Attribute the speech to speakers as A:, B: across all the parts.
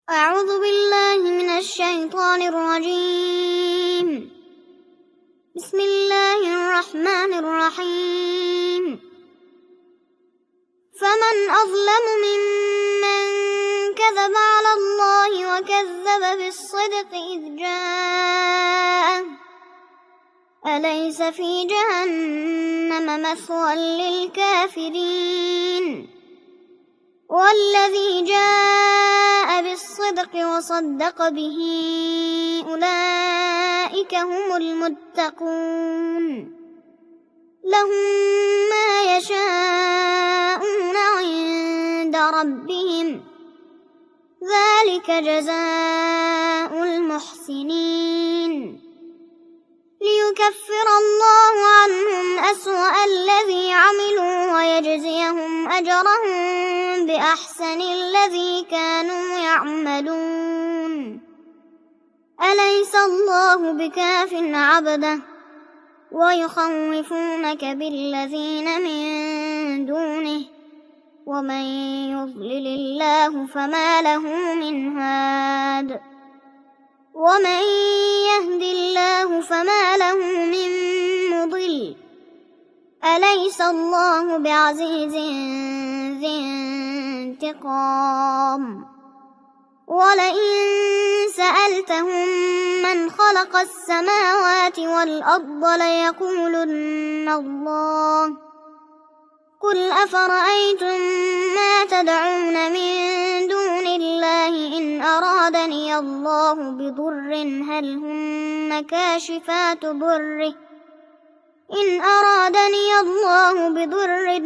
A: أعوذ بالله من الشيطان الرجيم. بسم الله الرحمن الرحيم. فمن أظلم ممن كذب على الله وكذب بالصدق إذ جاءه أليس في جهنم مثوى للكافرين والذي جاء بالصدق وصدق به أولئك هم المتقون لهم ما يشاءون عند ربهم ذلك جزاء المحسنين ليكفر الله عنهم أسوأ الذي عملوا ويجزيهم أجرهم بأحسن الذي كانوا يعملون أليس الله بكاف عبده ويخوفونك بالذين من دونه ومن يضلل الله فما له من هاد ومن يهد الله فما له من مضل أليس الله بعزيز ذي انتقام ولئن سألتهم من خلق السماوات والأرض ليقولن الله قل أفرأيتم ما تدعون من دون الله إن أرادني الله بضر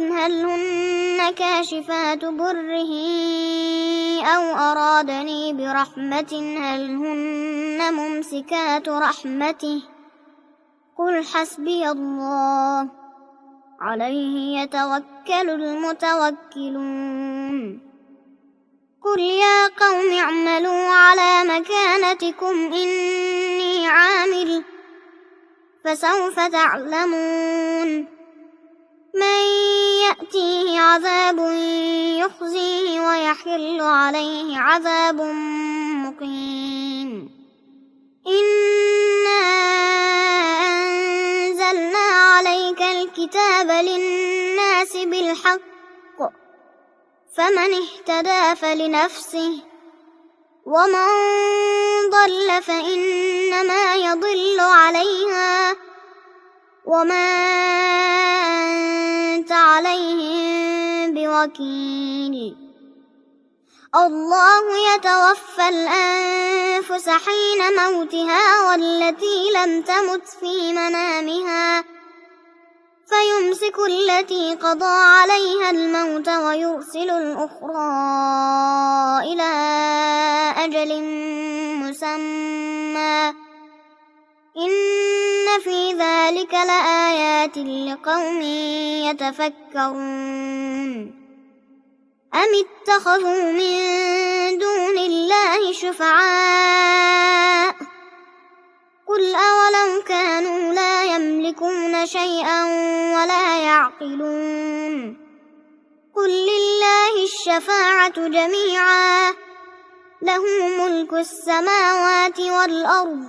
A: هل هن كاشفات ضره أو أرادني برحمة هل هن ممسكات رحمته قل حسبي الله عليه يتوكل المتوكلون قل يا قوم اعملوا على مكانتكم إني عامل فسوف تعلمون من يأتيه عذاب يخزيه ويحل عليه عذاب مقيم إنا أنزلنا عليك الكتاب للناس بالحق فمن اهتدى فلنفسه ومن ضل فإنما يضل عليها وما أنت عليهم بوكيل الله يتوفى الأنفس حين موتها والتي لم تمت في منامها فيمسك التي قضى عليها الموت ويرسل الأخرى إلى أجل مسمى إن في ذلك لآيات لقوم يتفكرون أم اتخذوا من دون الله شفعاء قل أولو كانوا لا يملكون شيئا ولا يعقلون قل لله الشفاعة جميعا له ملك السماوات والأرض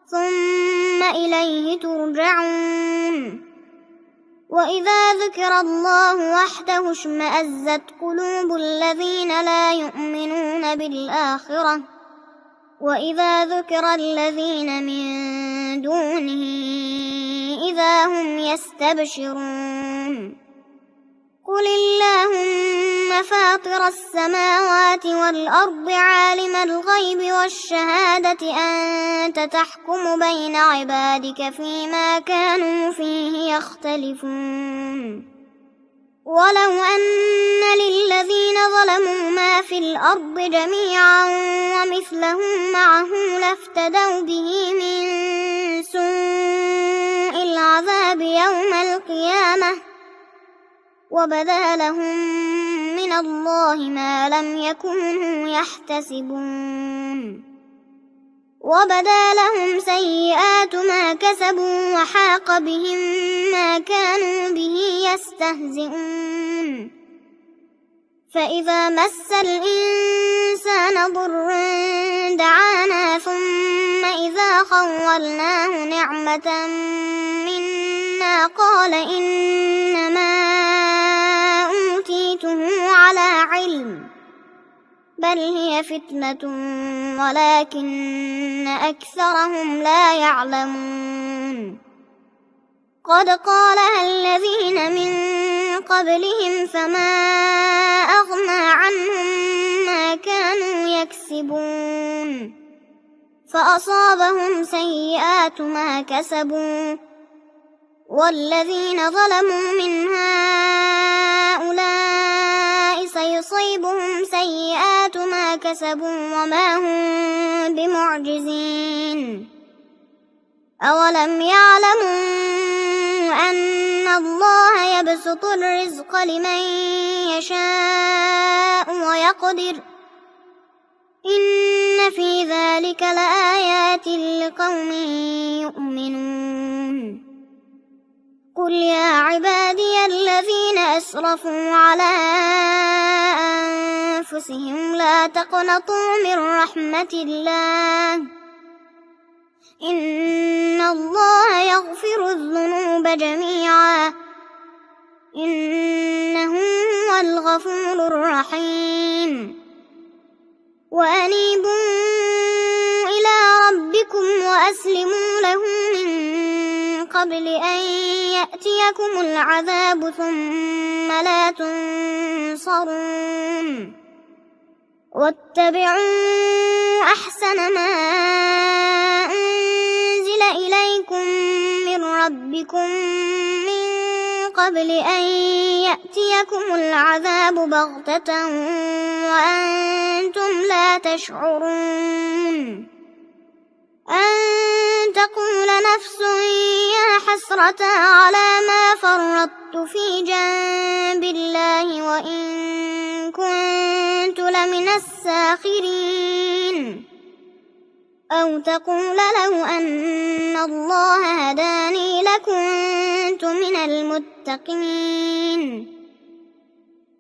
A: ثم إليه ترجعون وإذا ذكر الله وحده اشمأزت قلوب الذين لا يؤمنون بالآخرة وإذا ذكر الذين من دونه إذا هم يستبشرون قل اللهم فاطر السماوات والأرض عالم الغيب والشهادة أنت تحكم بين عبادك فيما كانوا فيه يختلفون ولو أن للذين ظلموا ما في الأرض جميعا ومثله معه لافتدوا به من سوء العذاب يوم القيامة وبدا لهم من الله ما لم يكونوا يحتسبون وبدا لهم سيئات ما كسبوا وحاق بهم ما كانوا به يستهزئون فإذا مس الإنسان ضر دعانا ثم إذا خولناه نعمة منا قال إنما أوتيته على علم بل هي فتنة ولكن أكثرهم لا يعلمون قد قالها الذين من قبلهم فما أغنى عنهم ما كانوا يكسبون فأصابهم سيئات ما كسبوا والذين ظلموا من هؤلاء سيصيبهم سيئات ما كسبوا وما هم بمعجزين أولم يعلموا أن الله يبسط الرزق لمن يشاء ويقدر إن في ذلك لآيات لقوم يؤمنون قل يا عبادي الذين أسرفوا على أنفسهم لا تقنطوا من رحمة الله إن الله يغفر الذنوب جميعا إنه هو الغفور الرحيم وأنيبوا إلى ربكم وأسلموا له من قبل أن يأتيكم العذاب ثم لا تنصرون واتبعوا أحسن ما أنزل إليكم من ربكم من قبل أن يأتيكم العذاب بغتة وأنتم لا تشعرون أن تقول نفس يا حسرة على ما فرطت في جنب الله وإن كنت لمن الساخرين أو تقول لو أن الله هداني لكنت من المتقين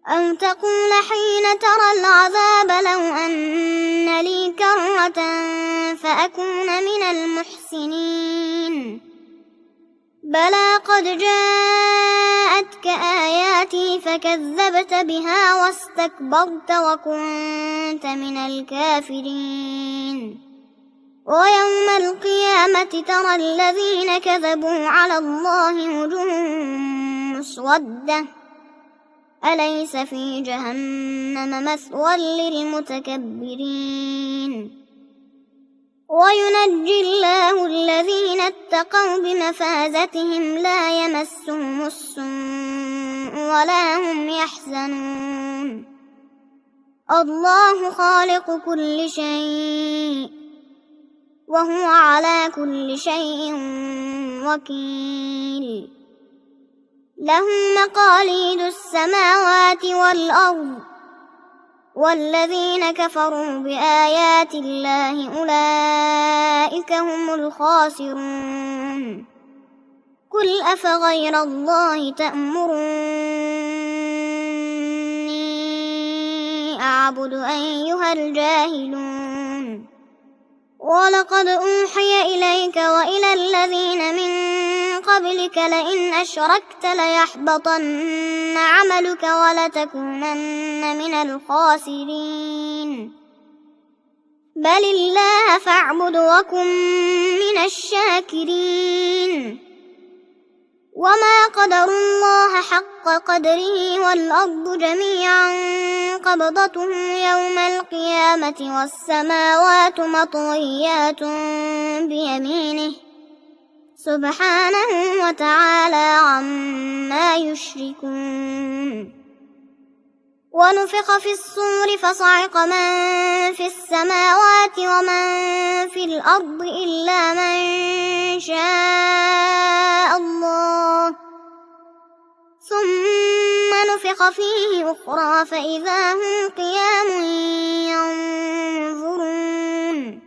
A: أو تقول حين ترى العذاب لو أن لي كرة فأكون من المحسنين بلى قد جاءتك آياتي فكذبت بها واستكبرت وكنت من الكافرين ويوم القيامة ترى الذين كذبوا على الله وجوههم مسودة أليس في جهنم مثوى للمتكبرين وينجي الله الذين اتقوا بمفازتهم لا يمسهم السوء ولا هم يحزنون الله خالق كل شيء وهو على كل شيء وكيل له مقاليد السماوات والأرض والذين كفروا بآيات الله أولئك هم الخاسرون قل أفغير الله تأمروني أعبد أيها الجاهلون ولقد أوحي إليك وإلى الذين من قبلك لئن أشركت ليحبطن عملك ولتكونن من الخاسرين بل الله فاعبد وكن من الشاكرين وما قدروا الله حق قدره والأرض جميعا قبضته يوم القيامة والسماوات مطويات بيمينه سبحانه وتعالى عما يشركون ونفخ في الصور فصعق من في السماوات ومن في الأرض إلا من شاء الله ثم نفخ فيه أخرى فإذا هم قيام ينظرون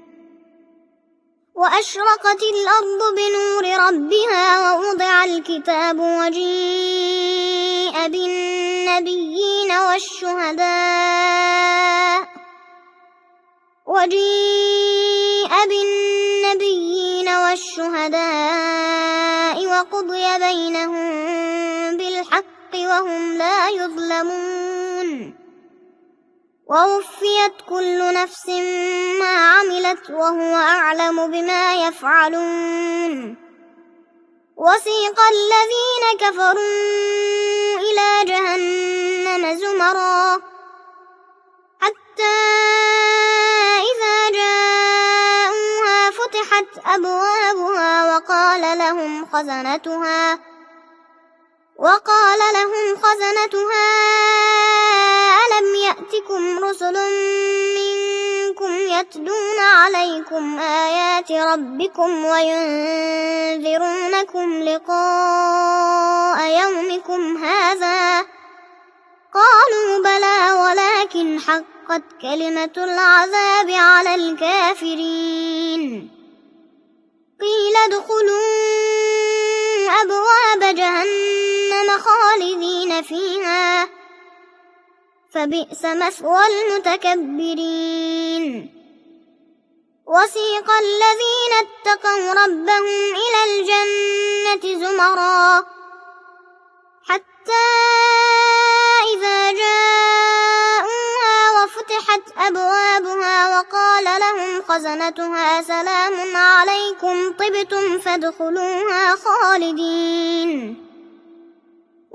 A: وأشرقت الأرض بنور ربها ووضع الكتاب وجيء بالنبيين النبيين والشهداء وقضي الأمر بالحق وجاء أهل الحق بالحق وأنزل الله التوراة والإنجيل مصدقا لما بين يديه من التوراة والإنجيل هدى ولنور وجيء بالنبيين والشهداء وقضي بينهم بالحق وهم لا يظلمون ووفيت كل نفس ما عملت وهو أعلم بما يفعلون وسيق الذين كفروا إلى جهنم زمرا حتى إذا جاءوها فتحت أبوابها وقال لهم خزنتها ألم يأتكم رسل منكم يتلون عليكم آيات ربكم وينذرونكم لقاء يومكم هذا قالوا بلى ولكن حقت كلمة العذاب على الكافرين قيل ادخلوا أبواب جهنم خالدين فيها فبئس مثوى المتكبرين وسيق الذين اتقوا ربهم إلى الجنة زمرا حتى إذا جاءوها وفتحت أبوابها وقال لهم خزنتها سلام عليكم طبتم فادخلوها خالدين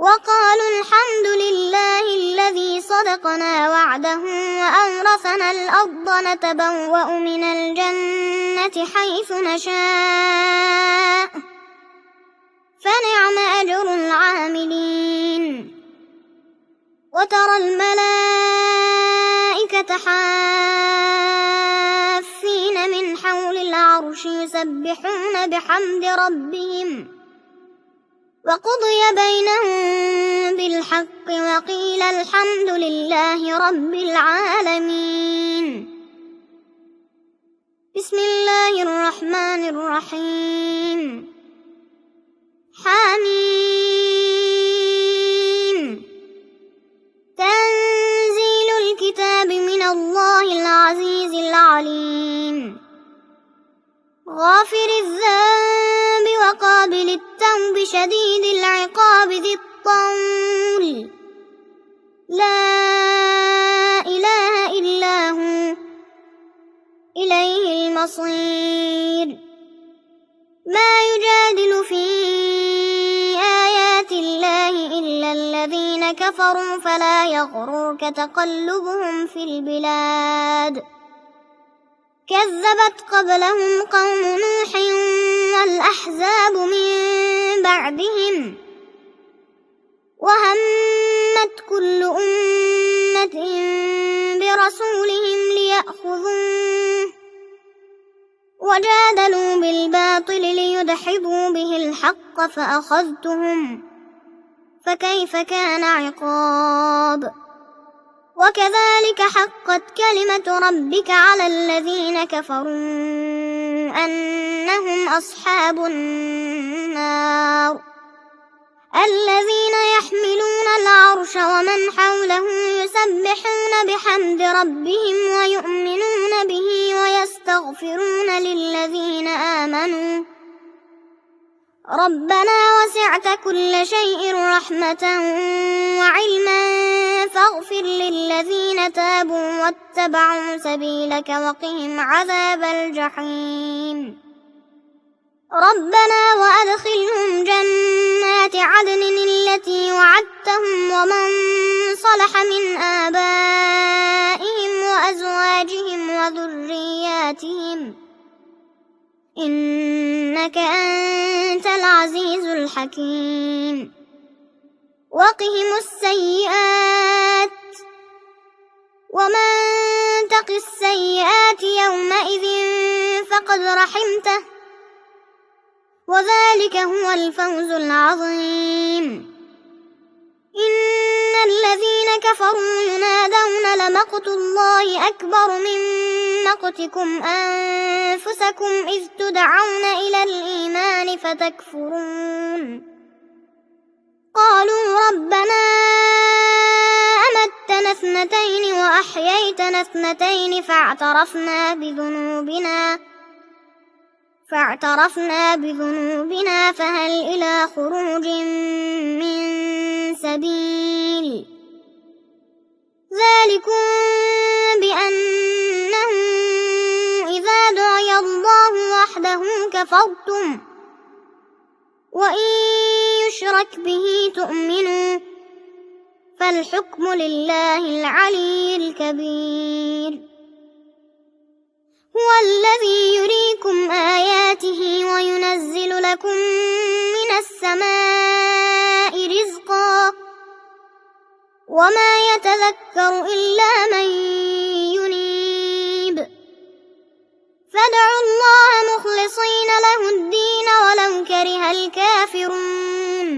A: وقالوا الحمد لله الذي صدقنا وعده وأورثنا الأرض نتبوأ من الجنة حيث نشاء فنعم أجر العاملين وترى الملائكة حافين من حول العرش يسبحون بحمد ربهم وقضي بينهم بالحق وقيل الحمد لله رب العالمين بسم الله الرحمن الرحيم حميم تنزيل الكتاب من الله العزيز العليم غافر الذنب وقابل التوب شديد العقاب ذي الطول لا إله إلا هو إليه المصير ما يجادل في آيات الله إلا الذين كفروا فلا يغررك تقلبهم في البلاد كذبت قبلهم قوم نوح والأحزاب من بعدهم وهمت كل أمة برسولهم ليأخذوه وجادلوا بالباطل ليدحضوا به الحق فأخذتهم فكيف كان عقاب وكذلك حقت كلمة ربك على الذين كفروا أنهم أصحاب النار الذين يحملون العرش ومن حوله يسبحون بحمد ربهم ويؤمنون به ويستغفرون للذين آمنوا ربنا وسعت كل شيء رحمة وعلما فاغفر للذين تابوا واتبعوا سبيلك وقهم عذاب الجحيم ربنا وأدخلهم جنات عدن التي وعدتهم ومن صلح من آبائهم وأزواجهم وذرياتهم إنك أنت العزيز الحكيم وقهم السيئات ومن تق السيئات يومئذ فقد رحمته وذلك هو الفوز العظيم إن الذين كفروا ينادون لمقت الله أكبر من مقتكم أنفسكم إذ تدعون إلى الإيمان فتكفرون قالوا ربنا أمتنا اثنتين وأحييتنا اثنتين فاعترفنا بذنوبنا فهل إلى خروج من سبيل. ذلكم بأنه إذا دعي الله وحده كفرتم وإن يشرك به تؤمنوا فالحكم لله العلي الكبير. هو الذي يريكم آياته وينزل لكم من السماء رزقا وما يتذكر إلا من ينيب. فادعوا الله مخلصين له الدين ولو كره الكافرون.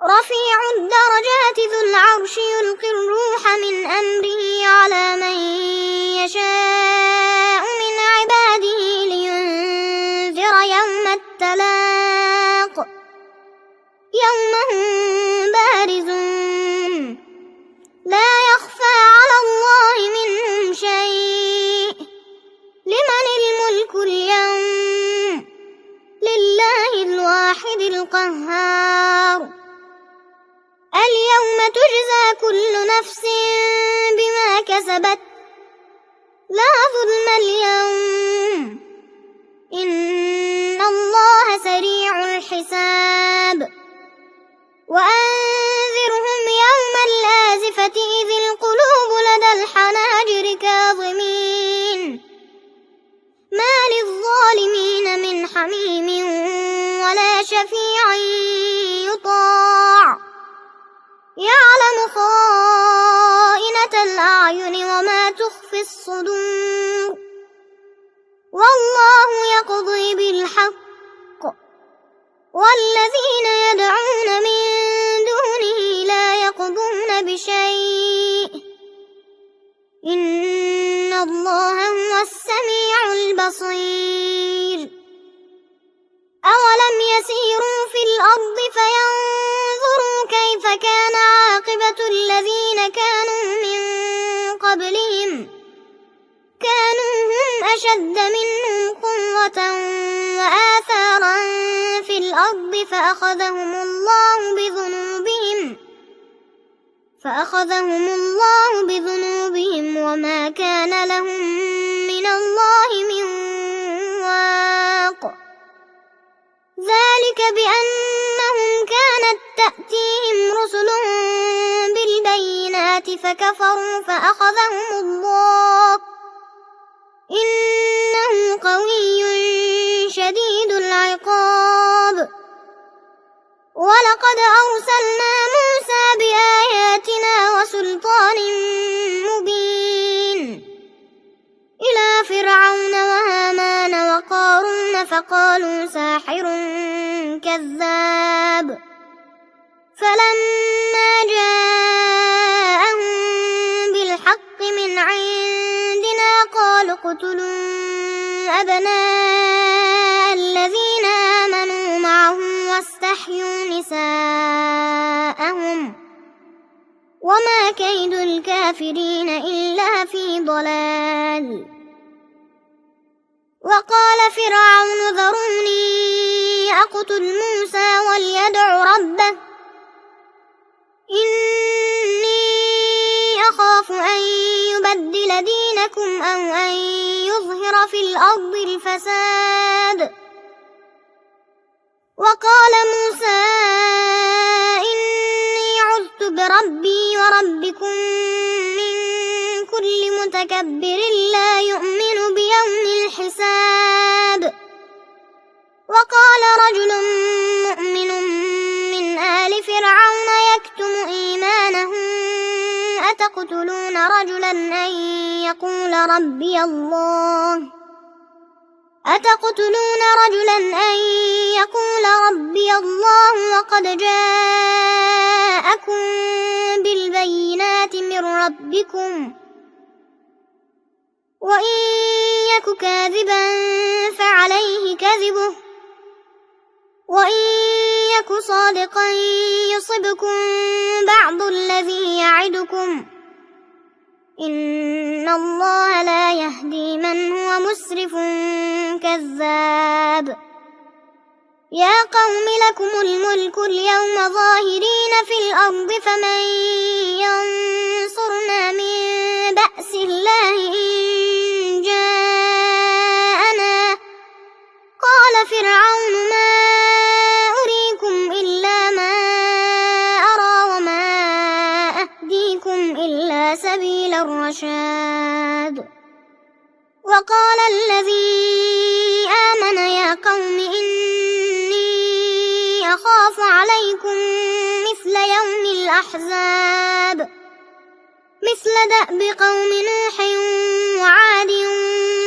A: رفيع الدرجات ذو العرش يلقي الروح من أمره على من يشاء من عباده لينذر يوم التلاق يوم هم بارزون لا يخفى على الله منهم شيء. لمن الملك اليوم؟ لله الواحد القهار. اليوم تجزى كل نفس بما كسبت لا ظلم اليوم إن الله سريع الحساب. وأنذرهم يوم الآزفة إذ القلوب لدى الحناجر كاظمين ما للظالمين من حميم ولا شفيع يطاع يعلم خائنة الأعين وما تخفي الصدور. والله يقضي بالحق والذين يدعون من دونه لا يقضون بشيء إن الله هو السميع البصير. أولم يسيروا في الأرض فينظروا كيف كان عاقبة الذين كانوا من قبلهم كانوا هم أشد منهم قوة وآثارا في الأرض فأخذهم الله بذنوبهم وما كان لهم من الله من واق. ذلك بأنهم كانت تأتيهم رسلهم بالبينات فكفروا فأخذهم الله إنه قوي شديد العقاب. ولقد أرسلنا موسى بآياتنا وسلطان مبين إلى فرعون وهامان وقارون فقالوا ساحر كذاب. فلما جاءهم بالحق من عندنا قالوا اقتلوا أبناء الذين آمنوا معه واستحيوا نساءهم وما كيد الكافرين إلا في ضلال. وقال فرعون ذروني أقتل موسى وليدع ربه إني أخاف أن يبدل دينكم أو أن يظهر في الأرض الفساد. وقال موسى إني عذت بربي وربكم من كل متكبر لا يؤمن بيوم الحساب. وقال رجل مؤمن من آل فرعون يكتم إيمانه أتقتلون رجلا أن يقول ربي الله وقد جاءكم بالبينات من ربكم وإن يك كاذبا فعليه كذبه وإن يك صادقا يصبكم بعض الذي يعدكم إن الله لا يهدي من هو مسرف كذاب يا قوم لكم الملك اليوم ظاهرين في الأرض فمن ينصرنا من بأس الله إن جاءنا قال فرعون ما أريكم إلا ما أرى وما أهديكم إلا سبيل الرشاد وقال الذي آمن يا قوم إني أخاف عليكم مثل يوم الأحزاب مثل دأب قوم نوح وعاد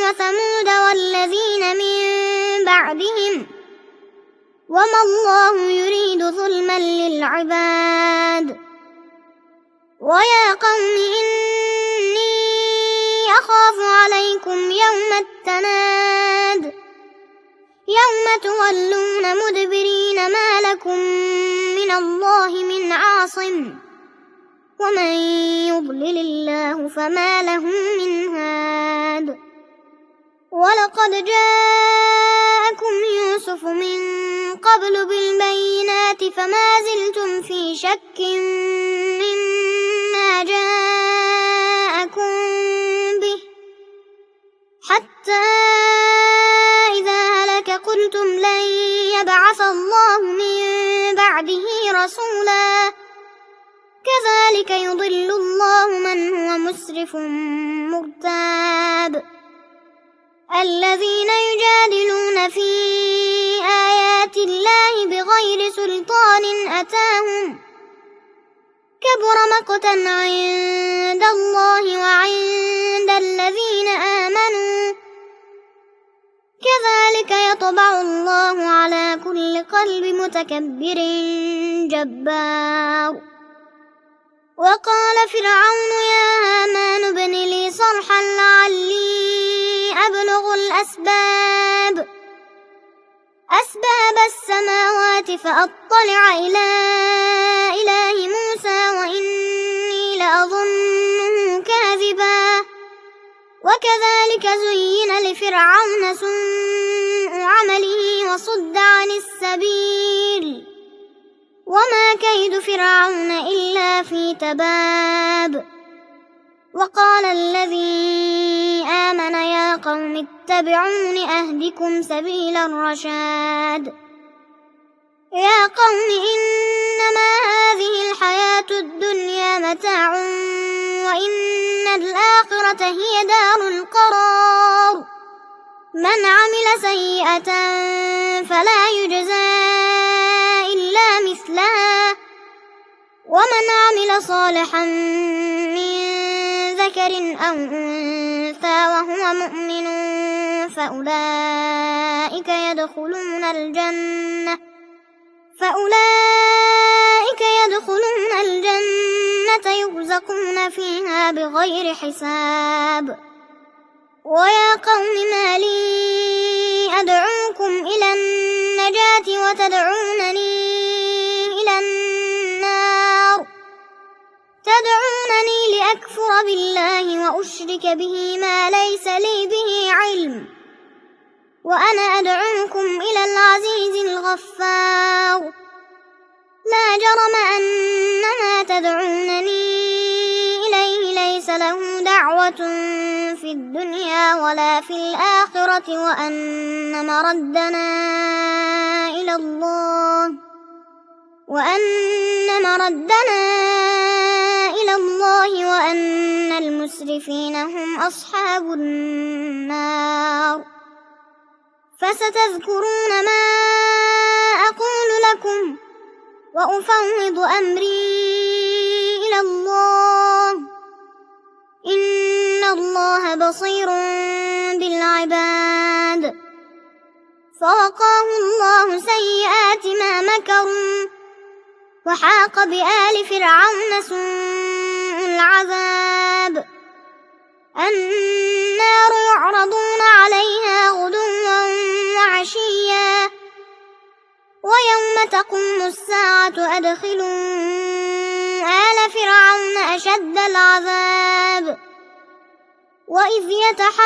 A: وثمود والذين من بعدهم وما الله يريد ظلما للعباد ويا قوم إني أخاف عليكم يوم التناد يوم تولون مدبرين ما لكم من الله من عاصم ومن يضلل الله فما له من هاد ولقد جاءكم يوسف من قبل بالبينات فما زلتم في شك مما جاءكم به حتى إذا هلك قلتم لن يبعث الله من بعده رسولا كذلك يضل الله من هو مسرف مرتاب الذين يجادلون في آيات الله بغير سلطان أتاهم كبر مقتا عند الله وعند الذين آمنوا كذلك يطبع الله على كل قلب متكبر جبار وقال فرعون يا هامان ابن لي صرحا لعلي أبلغ أسباب السماوات فأطلع إلى إله موسى وإني لأظنه كاذبا وكذلك زين لفرعون سوء عمله وصد عن السبيل وما كيد فرعون إلا في تباب وقال الذي آمن يا قوم اتبعون أهدكم سبيل الرشاد يا قوم إنما هذه الحياة الدنيا متاع وإن الآخرة هي دار القرار من عمل سيئة فلا يجزى إلا مثلها ومن عمل صالحا من ذكر أو أنثى وهو مؤمن فأولئك يدخلون الجنة يرزقون فيها بغير حساب ويا قوم ما لي أدعوكم إلى النجاة وتدعونني إلى النار تدعونني لأكفر بالله وأشرك به ما ليس لي به علم وأنا أدعوكم إلى العزيز الغفار لا جرم أن ما تدعونني إليه ليس له دعوة في الدنيا ولا في الآخرة وأن مردنا إلى الله وأن المسرفين هم أصحاب النار فستذكرون ما أقول لكم وأفوض أمري إلى الله إن الله بصير بالعباد فوقاه الله سيئات ما مكروا وحاق بآل فرعون سوء العذاب النار يعرضون عليها غدوا وعشيا ويوم تقوم الساعة أدخلوا آل فرعون أشد العذاب وإذ يتحاجون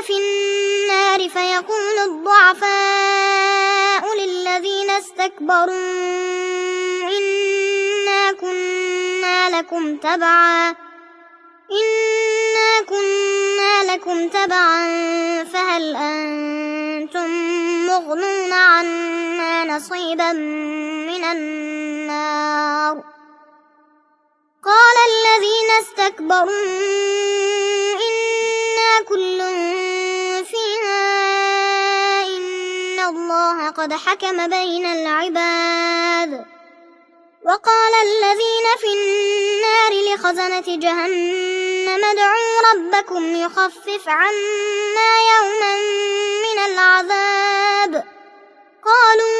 A: في النار فيقول الضعفاء للذين استكبروا إنا كنا لكم تبعا فهل أنتم مغنون عنا نصيبا من النار قال الذين استكبروا إنا كل فيها إن الله قد حكم بين العباد وقال الذين في النار لخزنة جهنم ادعوا ربكم يخفف عنا يوما من العذاب قالوا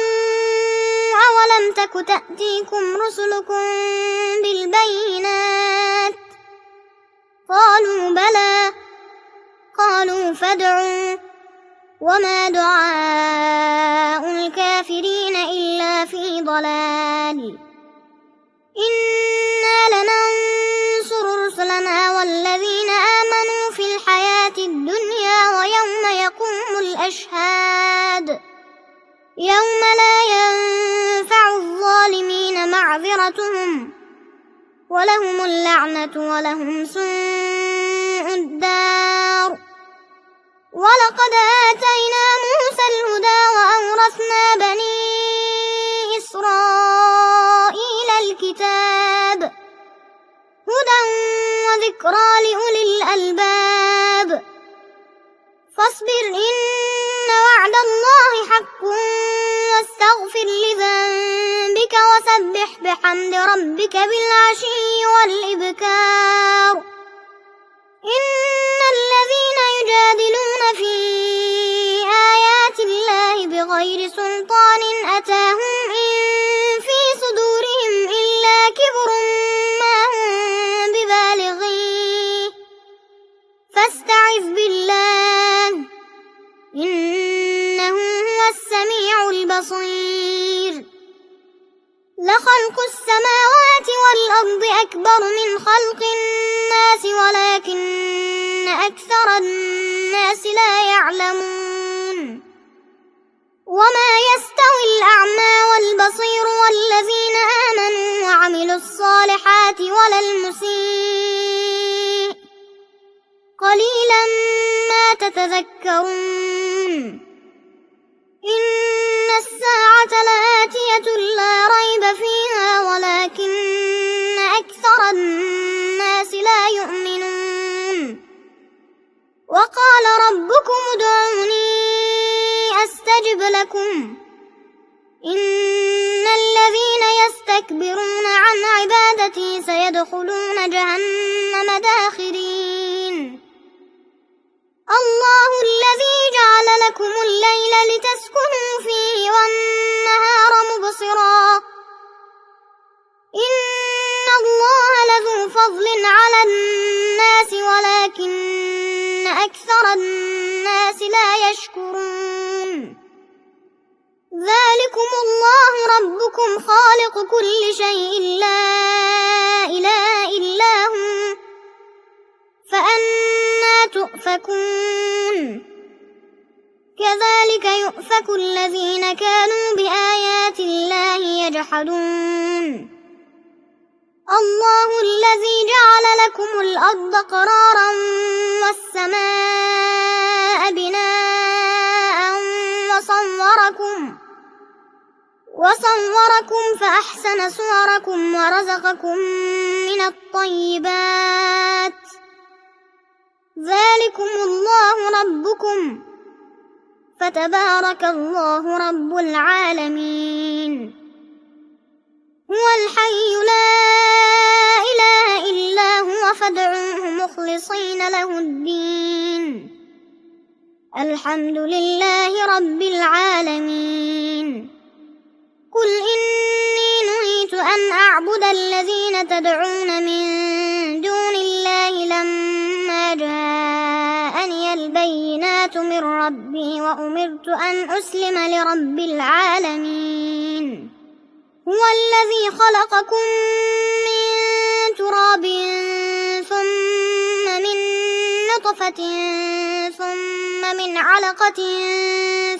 A: أولم تك تأتيكم رسلكم بالبينات قالوا بلى قالوا فادعوا وما دعاء الكافرين إلا في ضلال إنا لننصر رسلنا والذين آمنوا في الحياة الدنيا ويوم يقوم الأشهاد يوم لا ينفع الظالمين معذرتهم ولهم اللعنة ولهم سوء الدار ولقد آتينا موسى الهدى وأورثنا بني إسرائيل الكتاب هدى وذكرى لأولي الألباب فاصبر إن وعد الله حق واستغفر لذنبك وسبح بحمد ربك بالعشي والإبكار إن الذين يجادلون في آيات الله بغير سلطان أتاهم إن في صدورهم إلا كبر ما هم ببالغيه فاستعذ بالله إنه هو السميع البصير لخلق السماوات والأرض أكبر من خلق الناس ولكن أكثر الناس لا يعلمون وما يستوي الأعمى والبصير والذين آمنوا وعملوا الصالحات ولا المسيء قليلا ما تتذكرون إن الساعة لآتية لا ريب فيها ولكن أكثر الناس لا يؤمنون وقال ربكم ادعوني أستجب لكم إن الذين يستكبرون عن عبادتي سيدخلون جهنم داخرين الله الذي جعل لكم الليل لتسكنوا فيه والنهار مبصرا إن الله لذو فضل على الناس ولكن أكثر الناس لا يشكرون ذلكم الله ربكم خالق كل شيء لا إله إلا هو فأنى تؤفكون كذلك يؤفك الذين كانوا بآيات الله يجحدون الله الذي جعل لكم الأرض قرارا والسماء بناء وصوركم فأحسن صوركم ورزقكم من الطيبات ذلكم الله ربكم فتبارك الله رب العالمين هو الحي لا إله إلا هو فادعوه مخلصين له الدين الحمد لله رب العالمين قل إني نهيت أن أعبد الذين تدعون من دون الله لما جاءني البينات الحكمة من ربي وأمرت أن أسلم لرب العالمين. هو الذي خلقكم من تراب ثم من نطفة ثم من علقة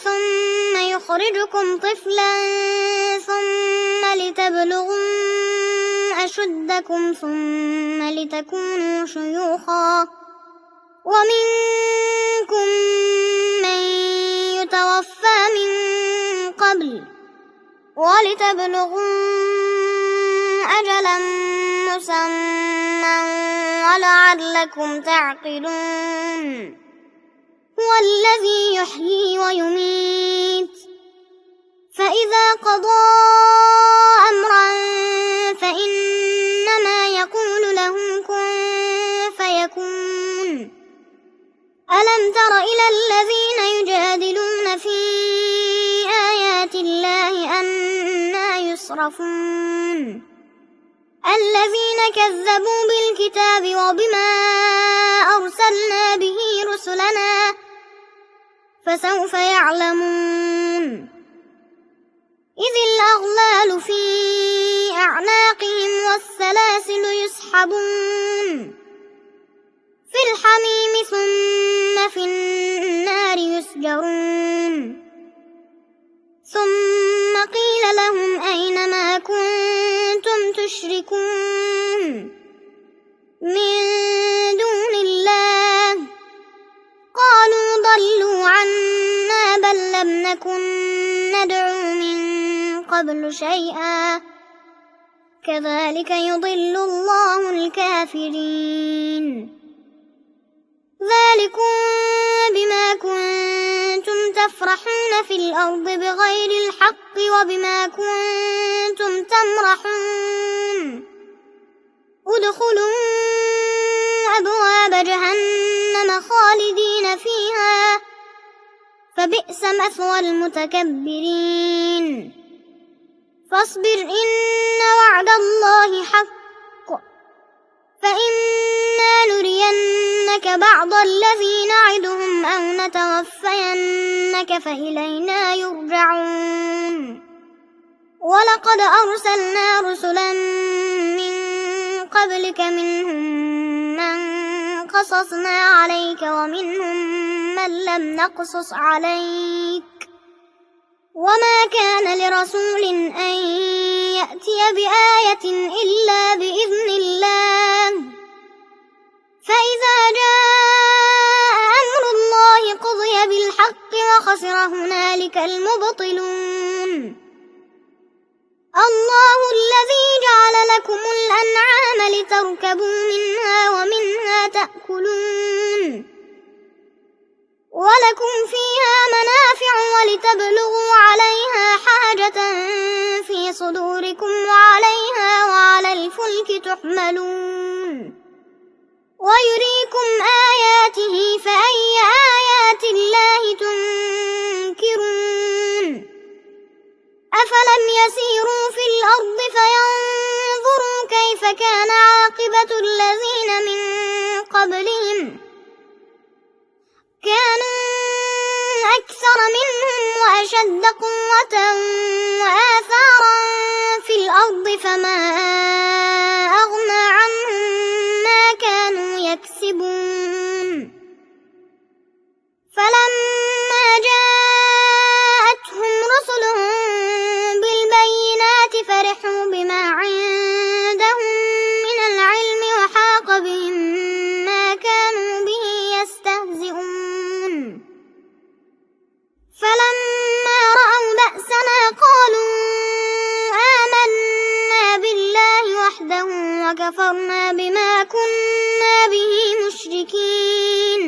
A: ثم يخرجكم طفلا ثم لتبلغوا أشدكم ثم لتكونوا شيوخا ومنكم من يتوفى من قبل ولتبلغوا أجلا مسمى ولعلكم تعقلون. هو الذي يحيي ويميت فإذا قضى أمرا فإنما يقول له كن فيكون. ألم تر إلى الذين يجادلون في آيات الله أنى يصرفون الذين كذبوا بالكتاب وبما أرسلنا به رسلنا فسوف يعلمون. إذ الأغلال في أعناقهم والسلاسل يسحبون في الحميم ثم في النار يسجرون. ثم قيل لهم أين ما كنتم تشركون من دون الله قالوا ضلوا عنا بل لم نكن ندعو من قبل شيئا كذلك يضل الله الكافرين. ذلكم بما كنتم تفرحون في الأرض بغير الحق وبما كنتم تمرحون. ادخلوا أبواب جهنم خالدين فيها فبئس مثوى المتكبرين. فاصبر إن وعد الله حق فإما نرينك بعض الذي نعدهم أو نتوفينك فإلينا يرجعون. ولقد أرسلنا رسلا من قبلك منهم من قصصنا عليك ومنهم من لم نقصص عليك وما كان لرسول أن يأتي بآية إلا بإذن الله. فإذا جاء أمر الله قضي بالحق وخسر هنالك المبطلون. الله الذي جعل لكم الأنعام لتركبوا منها ومنها تأكلون ولكم فيها منافع ولتبلغوا عليها حاجة في صدوركم وعليها وعلى الفلك تحملون ويريكم آياته فأي آيات الله تنكرون. أفلم يسيروا في الأرض فينظروا كيف كان عاقبة الذين من قبلهم كانوا أكثر منهم وأشد قوة وآثارا في الأرض فما أغنى عنهم ما كانوا يكسبون. فلما جاءتهم رسلهم بالبينات فرحوا بما عندهم من العلم وحاق بهم ما كانوا به يستهزئون. فلما رأوا بأسنا قالوا آمنا بالله وحده وكفرنا بما كنا به مشركين.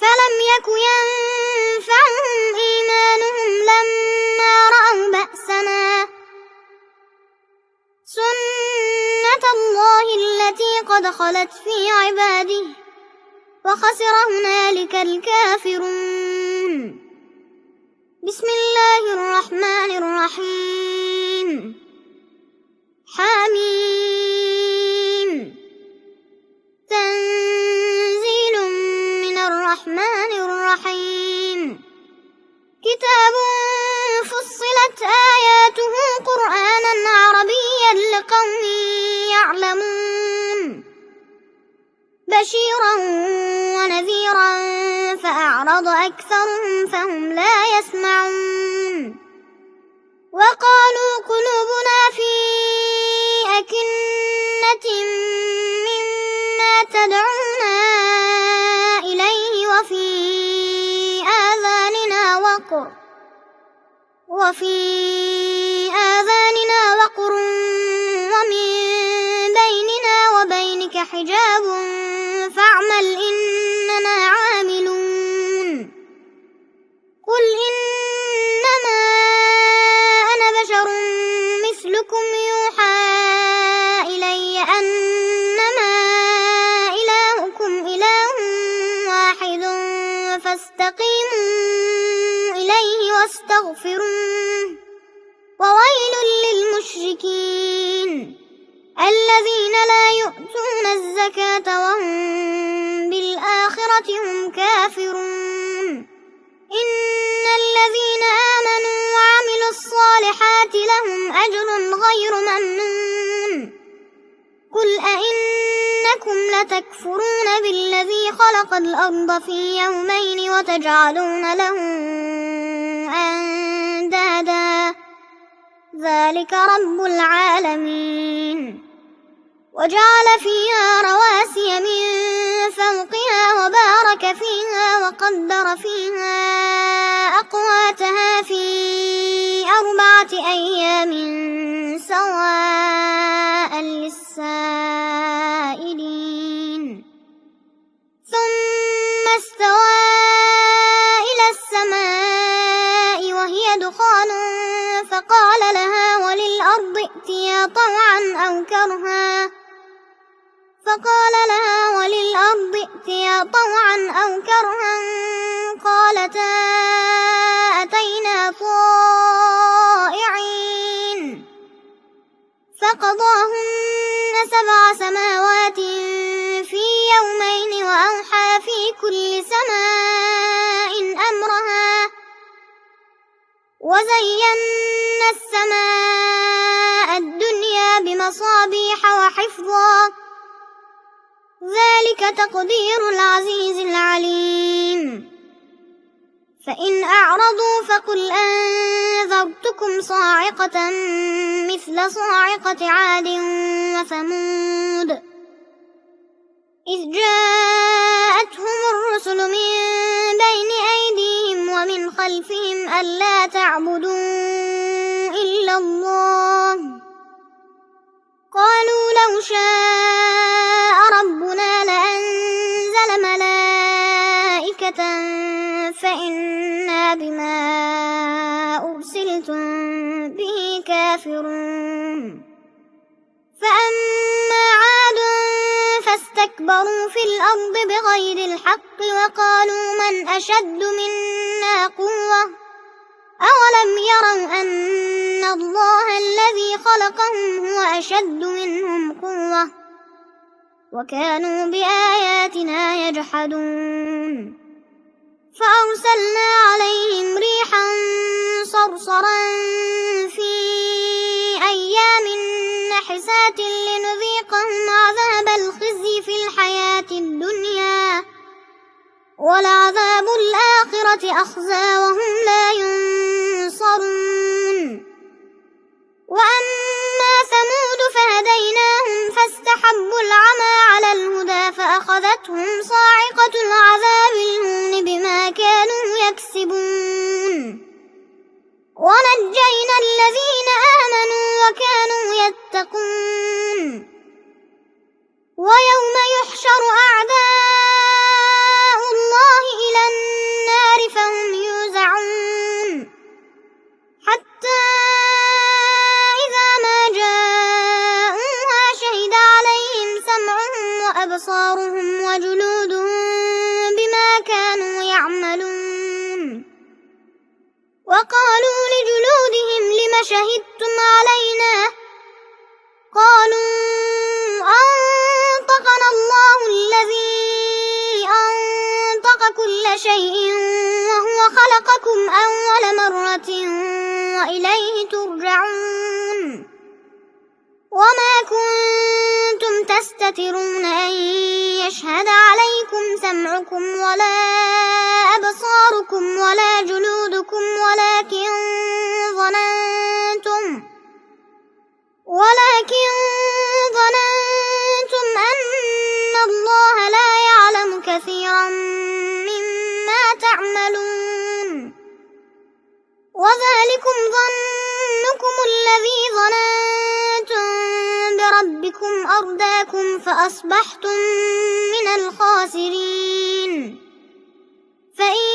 A: فلم يك ينفعهم إيمانهم لما رأوا بأسنا سنة الله التي قد خلت في عباده وخسر هنالك الكافرون. بسم الله الرحمن الرحيم. حميم تنزيل من الرحمن الرحمن الرحيم كتاب فصلت آياته قرآنا عربيا لقوم يعلمون بشيرا ونذيرا فأعرض أكثرهم فهم لا يسمعون وقالوا قلوبنا في أكنة مما تدعونا إليه وفي آذاننا وقر ومن بيننا وبينك حجاب فاعمل إننا عاملون قل إنما أنا بشر مثلكم يوحى إلي أنما إلهكم إله واحد فاستقيموا إليه واستغفروه وويل للمشركين الذين لا يؤتون الزكاة وهم بالآخرة هم كافرون إن الذين آمنوا وعملوا الصالحات لهم أجر غير ممنون قل أئنكم لتكفرون بالذي خلق الأرض في يومين وتجعلون له أندادا ذلك رب العالمين وجعل فيها رواسي من فوقها وبارك فيها وقدر فيها أقواتها في 4 أيام سواء للسائلين ثم استوى إلى السماء وهي دخان فقال لها وللأرض ائتيا طوعا أو كرها قالتا أتينا طائعين فقضاهن 7 سماوات في يومين وأوحى في كل سماء أمرها وزينا السماء الدنيا بمصابيح وحفظا ذلك تقدير العزيز العليم فإن أعرضوا فقل أنذرتكم صاعقة مثل صاعقة عاد وثمود إذ جاءتهم الرسل من بين أيديهم ومن خلفهم ألا تعبدوا إلا الله قالوا لو شاء ربنا لأنزل ملائكة فإنا بما أرسلتم به كافرون فأما عاد فاستكبروا في الأرض بغير الحق وقالوا من أشد منا قوة أولم يروا أن الله الذي خلقهم هو أشد منهم قوة وكانوا بآياتنا يجحدون فأرسلنا عليهم ريحا صرصرا في أيام نحسات لنذيقهم عذاب الخزي في الحياة الدنيا ولعذاب الآخرة أخزى وهم لا ينصرون وأما ثمود فهديناهم فاستحبوا العمى على الهدى فأخذتهم صاعقة العذاب الهون بما كانوا يكسبون ونجينا الذين آمنوا وكانوا يتقون ويوم يحشر أعداء الله إلى النار فهم يوزعون حتى إذا ما جاءوها شهد عليهم سمعهم وأبصارهم وجلودهم بما كانوا يعملون وقالوا لجلودهم لم شهدتم علينا قالوا أنطقنا الله الذي أنطق كل كل شيء وهو خلقكم أول مرة وإليه ترجعون وما كنتم تستترون أن يشهد عليكم سمعكم ولا أبصاركم ولا جلودكم ولكن ظننتم أن الله لا يعلم كثيرا مما تعملون وذلكم ظنكم الذي ظننتم بربكم أرداكم فأصبحتم من الخاسرين فإن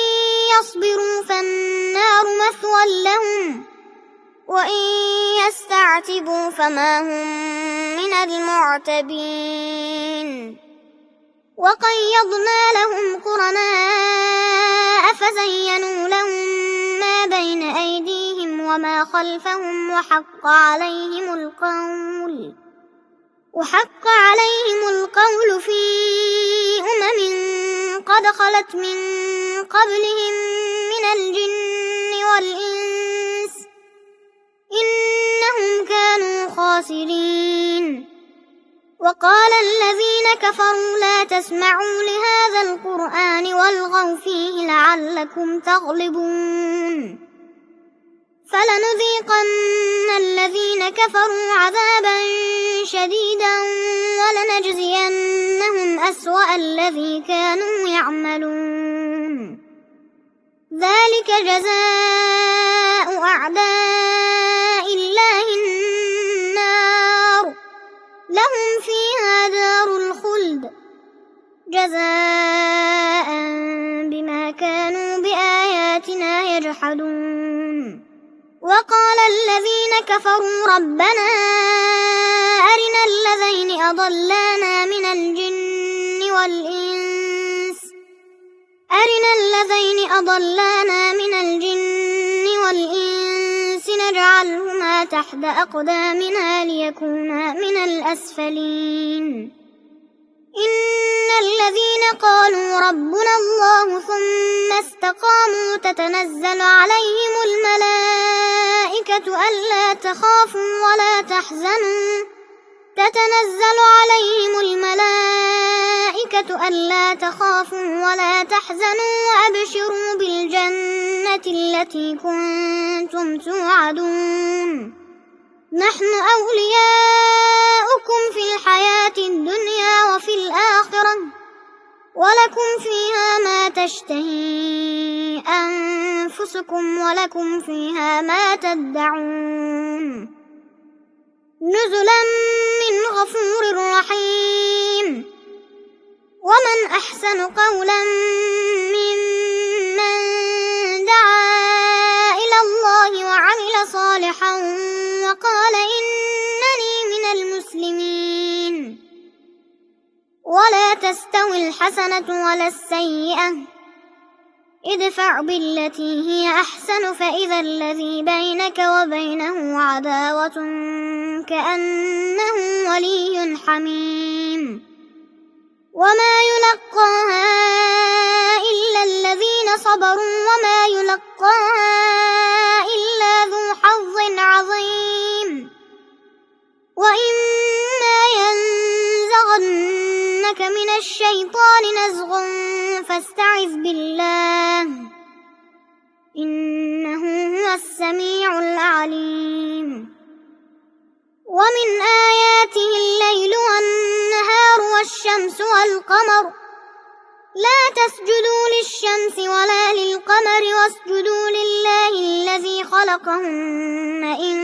A: يصبروا فالنار مثوى لهم وإن يستعتبوا فما هم من المعتبين وقيضنا لهم قرناء فزينوا لهم ما بين أيديهم وما خلفهم وحق عليهم القول في قد خلت من قبلهم من الجن والإنس إنهم كانوا خاسرين وقال الذين كفروا لا تسمعوا لهذا القرآن والغوا فيه لعلكم تغلبون فلنذيقن الذين كفروا عذابا شديدا ولنجزينهم أسوأ الذي كانوا يعملون ذلك جزاء أعداء الله النار لهم فيها دار الخلد جزاء بما كانوا بآياتنا يجحدون وقال الذين كفروا ربنا أرنا الذين أضلانا من الجن والإنس نجعلهما تحت أقدامنا ليكونا من الأسفلين إن الذين قالوا ربنا الله ثم استقاموا تتنزل عليهم الملائكة ألا تخافوا ولا تحزنوا وأبشروا بالجنة التي كنتم توعدون نحن أولياؤكم في الحياة الدنيا وفي الآخرة ولكم فيها ما تشتهي أنفسكم ولكم فيها ما تدعون نزلا من غفور رحيم ومن أحسن قولا ممن دعا إلى الله وعمل صالحا وقال إنني من المسلمين ولا تستوي الحسنة ولا السيئة ادفع بالتي هي أحسن فإذا الذي بينك وبينه عداوة كأنه ولي حميم وما يلقاها إلا الذين صبروا وما يلقاها إلا ذو حظ عظيم وإما ينزغنك من الشيطان نزغ فاستعذ بالله إنه هو السميع العليم ومن آياته الليل والنهار والشمس والقمر لا تسجدوا للشمس ولا للقمر واسجدوا لله الذي خلقهن إن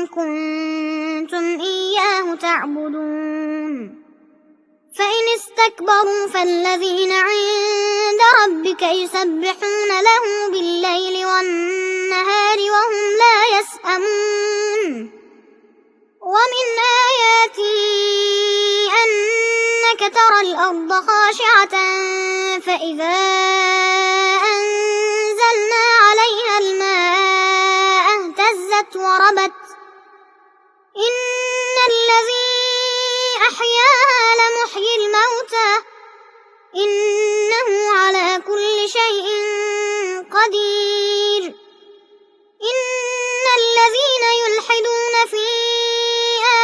A: كنتم إياه تعبدون فإن استكبروا فالذين عند ربك يسبحون له بالليل والنهار وهم لا يسأمون ومن آياته أنك ترى الأرض خاشعة فإذا أنزلنا عليها الماء اهتزت وربت إن الذي أحياها لمحيي الموتى إنه على كل قدير إن الذين يلحدون في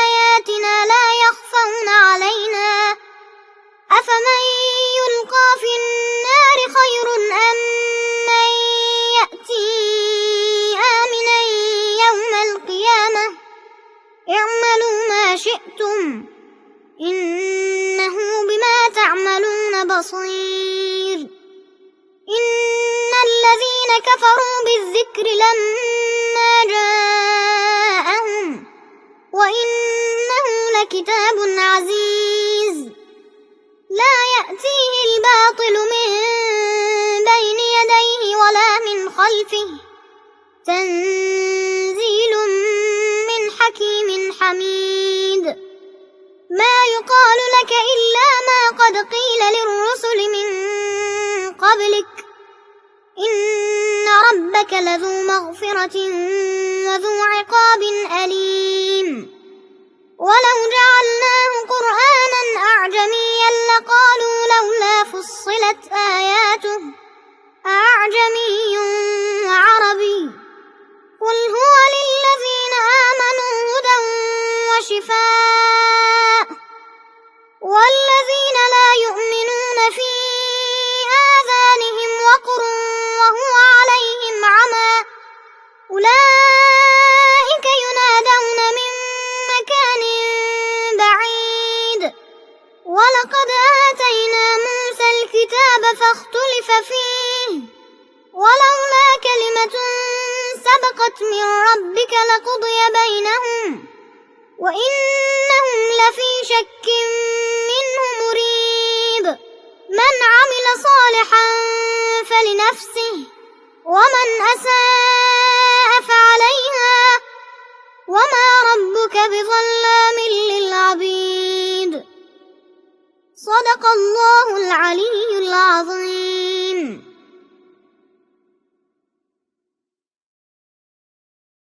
A: آياتنا لا يخفون علينا أفمن يلقى في النار خير أم من يأتي آمنا يوم القيامة اعملوا ما شئتم إنه بما تعملون بصير إن الذين كفروا بالذكر لما جاءهم وإنه لكتاب عزيز لا يأتيه الباطل من بين يديه ولا من خلفه تنزيل من حكيم حميد ما يقال لك إلا ما قد قيل للرسل من قبلك إن ربك لذو مغفرة وذو عقاب أليم ولو جعلناه قرآنا أعجميا لقالوا لولا فصلت آياته أعجمي وعربي قل هو للذين آمنوا هدى وشفاء والذين لا يؤمنون في آذانهم وقر وهو عليهم عمى أولئك ينادون من مكان بعيد ولقد آتينا موسى الكتاب فاختلف فيه ولولا كلمة سبقت من ربك لقضي بينهم وإنهم لفي شك منه مريب من عمل صالحا فلنفسه ومن أساء فعليها وما ربك بظلام للعبيد صدق الله العلي العظيم.